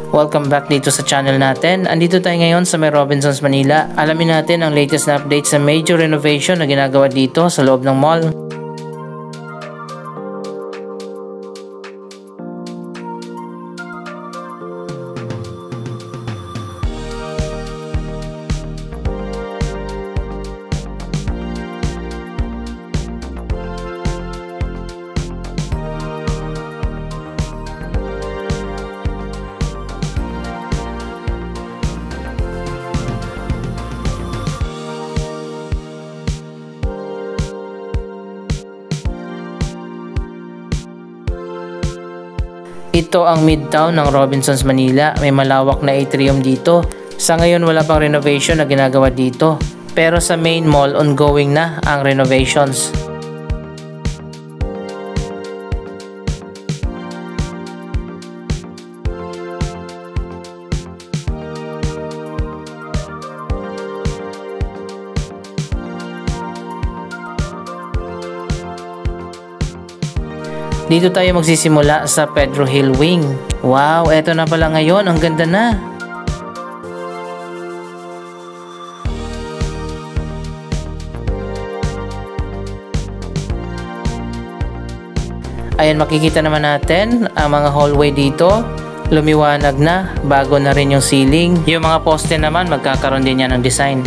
Welcome back dito sa channel natin. Andito tayo ngayon sa may Robinsons, Manila. Alamin natin ang latest na update sa major renovation na ginagawa dito sa loob ng mall. Ito ang midtown ng Robinsons, Manila. May malawak na atrium dito. Sa ngayon wala pang renovation na ginagawa dito. Pero sa main mall ongoing na ang renovations. Dito tayo magsisimula sa Pedro Hill Wing. Wow, eto na pala ngayon. Ang ganda na. Ayan, makikita naman natin ang mga hallway dito. Lumiwanag na, bago na rin yung ceiling. Yung mga poste naman, magkakaroon din yan ng design.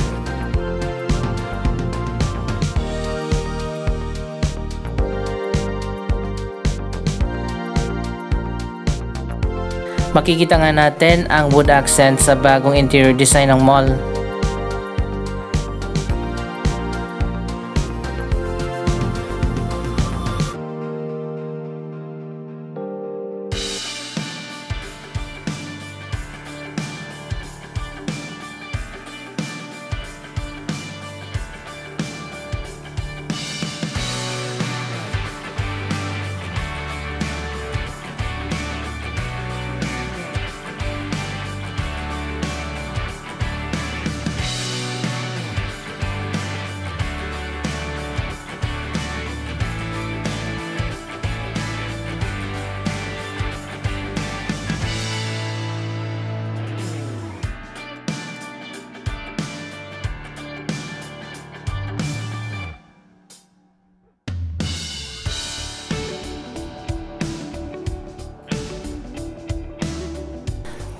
Makikita nga natin ang wood accent sa bagong interior design ng mall.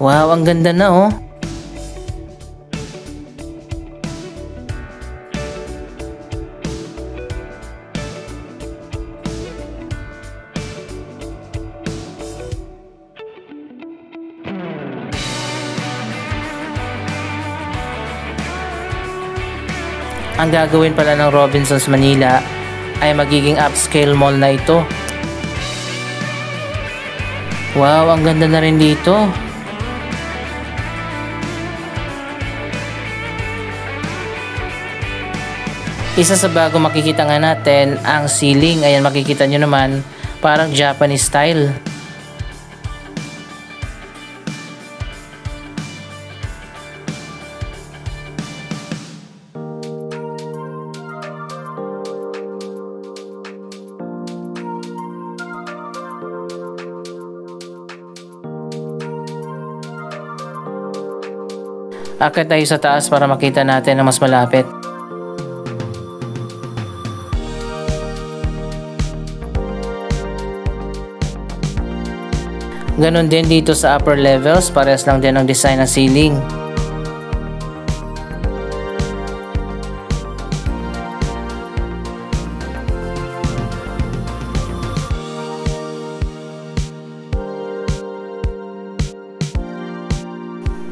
Wow, ang ganda na oh. Ang gagawin pala ng Robinsons Manila ay magiging upscale mall na ito. Wow, ang ganda na rin dito. Isa sa bago makikita nga natin ang ceiling. Ayan, makikita nyo naman parang Japanese style. Akit tayo sa taas para makita natin ang mas malapit. Ganon din dito sa upper levels, parehas lang din ang design ng ceiling.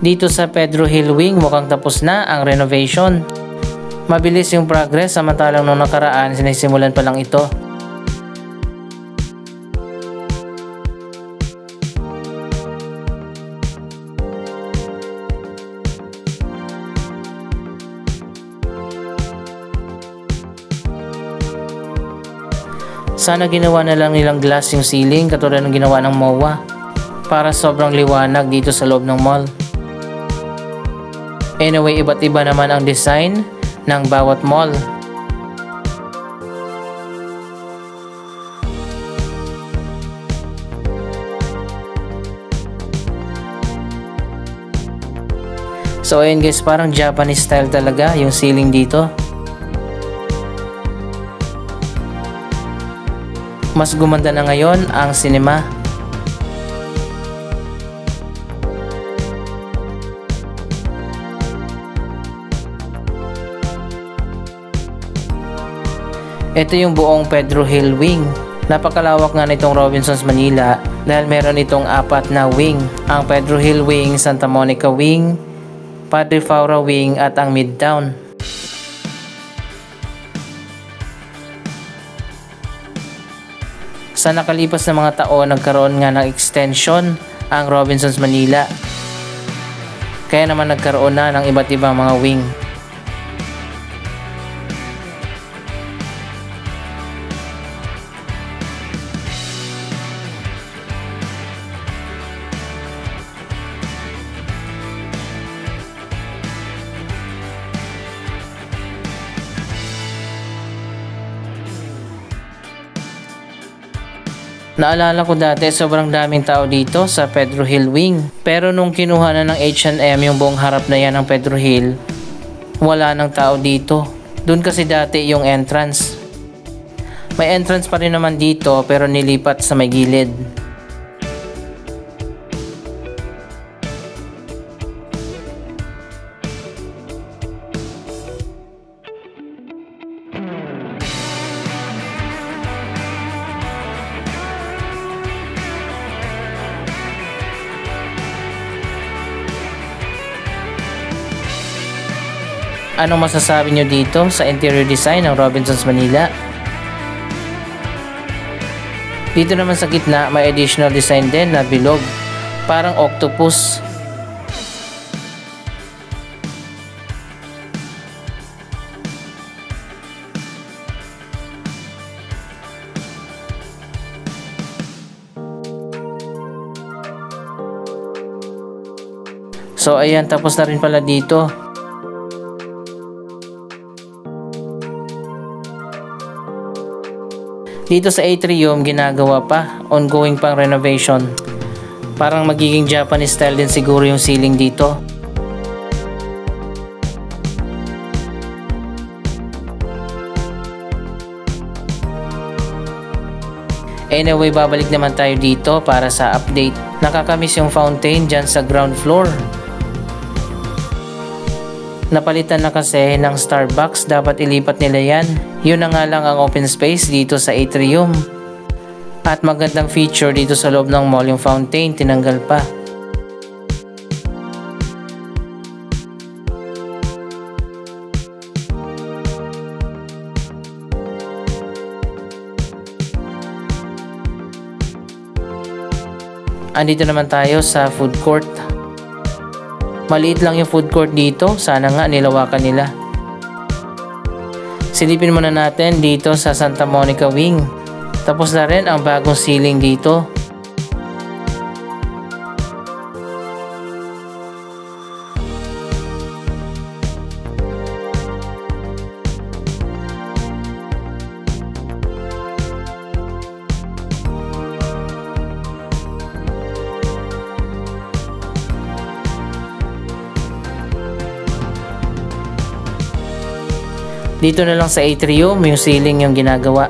Dito sa Pedro Hill Wing, mukhang tapos na ang renovation. Mabilis yung progress, samantalang nung nakaraan sinisimulan pa lang ito. Sana ginawa na lang nilang glass yung ceiling katulad ng ginawa ng MOA para sobrang liwanag dito sa loob ng mall. Anyway, iba't iba naman ang design ng bawat mall. So ayun guys, parang Japanese style talaga yung ceiling dito. Mas gumanda na ngayon ang cinema. Ito yung buong Pedro Hill wing. Napakalawak nga nitong Robinsons Manila dahil meron itong 4 na wing. Ang Pedro Hill wing, Santa Monica wing, Padre Faura wing at ang Midtown. Sa nakalipas na mga taon, nagkaroon nga ng extension ang Robinsons Manila. Kaya naman nagkaroon na ng iba't ibang mga wing. Naalala ko dati sobrang daming tao dito sa Pedro Hill wing. Pero nung kinuha na ng H&M yung buong harap na yan ng Pedro Hill, wala nang tao dito. Doon kasi dati yung entrance. May entrance pa rin naman dito pero nilipat sa may gilid. Anong masasabi nyo dito sa interior design ng Robinsons Manila? Dito naman sa gitna may additional design din na bilog, parang octopus. So ayan, tapos na rin pala dito. Dito sa atrium, ginagawa pa, ongoing pang renovation. Parang magiging Japanese style din siguro yung ceiling dito. Anyway, babalik naman tayo dito para sa update. Nakakamiss yung fountain dyan sa ground floor. Napalitan na kasi ng Starbucks, dapat ilipat nila yan. Yun na nga lang ang open space dito sa atrium. At magandang feature dito sa loob ng mall, yung fountain, tinanggal pa. Andito naman tayo sa food court. Maliit lang yung food court dito, sana nga nilawakan nila. Silipin muna natin dito sa Santa Monica wing. Tapos na rin ang bagong ceiling dito. Dito na lang sa atrium, yung ceiling yung ginagawa.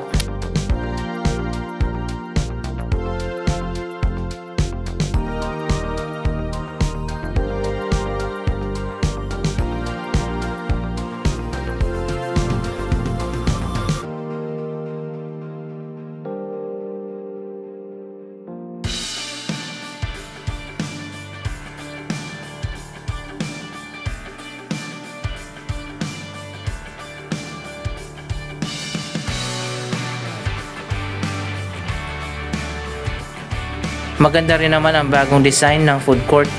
Maganda rin naman ang bagong design ng food court.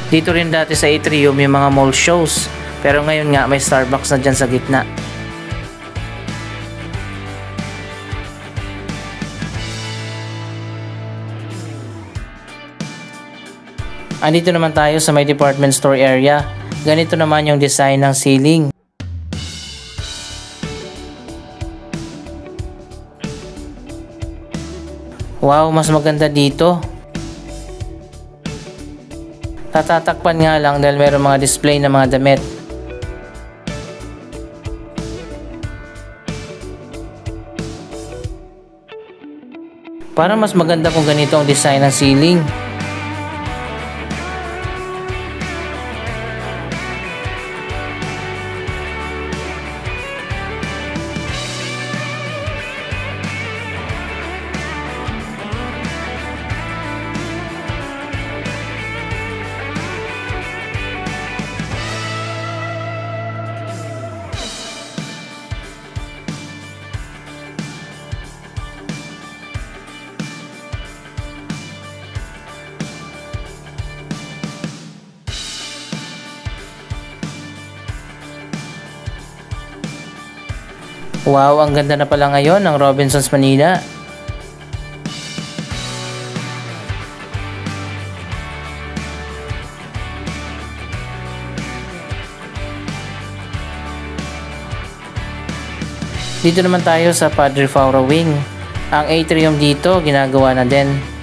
Dito rin dati sa atrium yung mga mall shows, pero ngayon nga may Starbucks na dyan sa gitna. Andito naman tayo sa may department store area. Ganito naman yung design ng ceiling. Wow, mas maganda dito. Tatatakpan nga lang dahil mayroong mga display na mga damit. Para mas maganda kung ganito ang design ng ceiling. Wow, ang ganda na pala ngayon ng Robinsons Manila. Dito naman tayo sa Padre Faura Wing. Ang atrium dito ginagawa na din.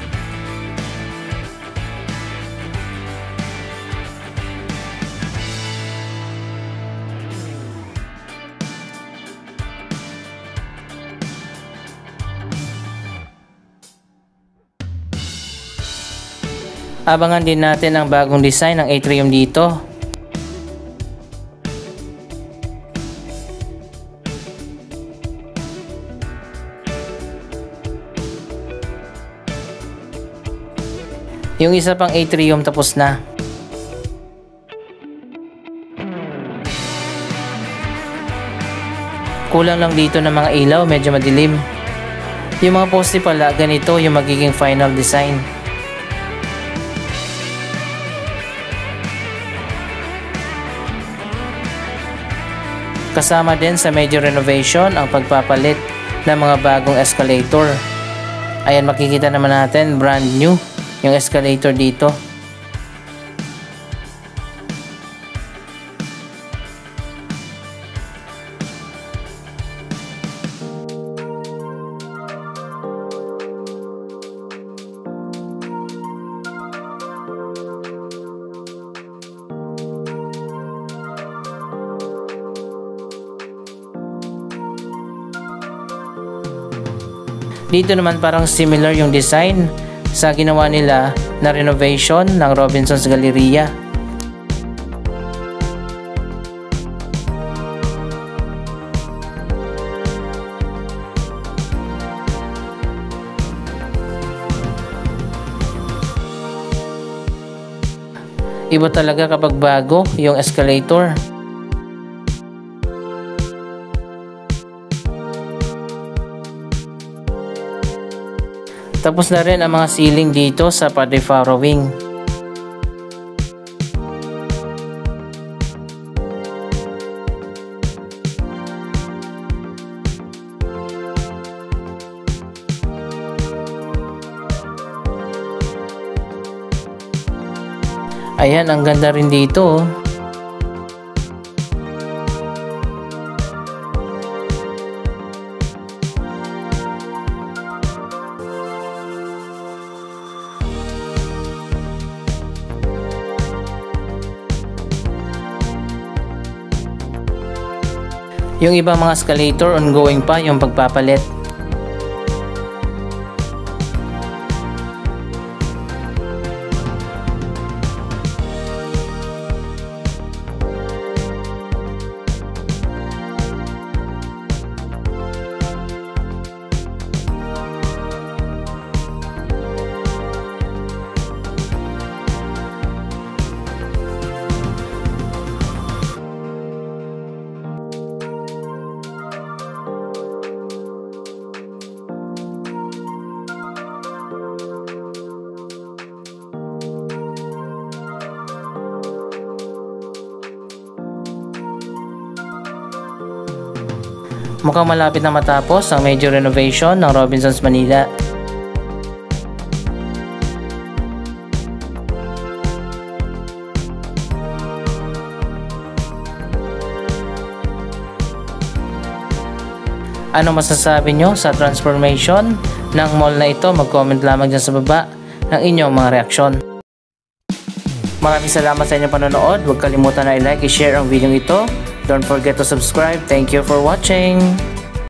Abangan din natin ang bagong design ng atrium dito. Yung isa pang atrium tapos na. Kulang lang dito ng mga ilaw, medyo madilim. Yung mga poste pala, ganito yung magiging final design. Kasama din sa major renovation ang pagpapalit ng mga bagong escalator. Ayan, makikita naman natin brand new yung escalator dito. Dito naman parang similar yung design sa ginawa nila na renovation ng Robinsons Galleria. Iba talaga kapag bago yung escalator. Tapos na rin ang mga ceiling dito sa Padre Faura Wing. Ayan, ang ganda rin dito. Yung ibang mga escalator, ongoing pa yung pagpapalit. Mukhang malapit na matapos ang major renovation ng Robinsons Manila. Ano masasabi nyo sa transformation ng mall na ito? Mag-comment lamang dyan sa baba ng inyong mga reaksyon. Maraming salamat sa inyong panonood. Huwag kalimutan na i-like, i-share ang video ito. Don't forget to subscribe. Thank you for watching.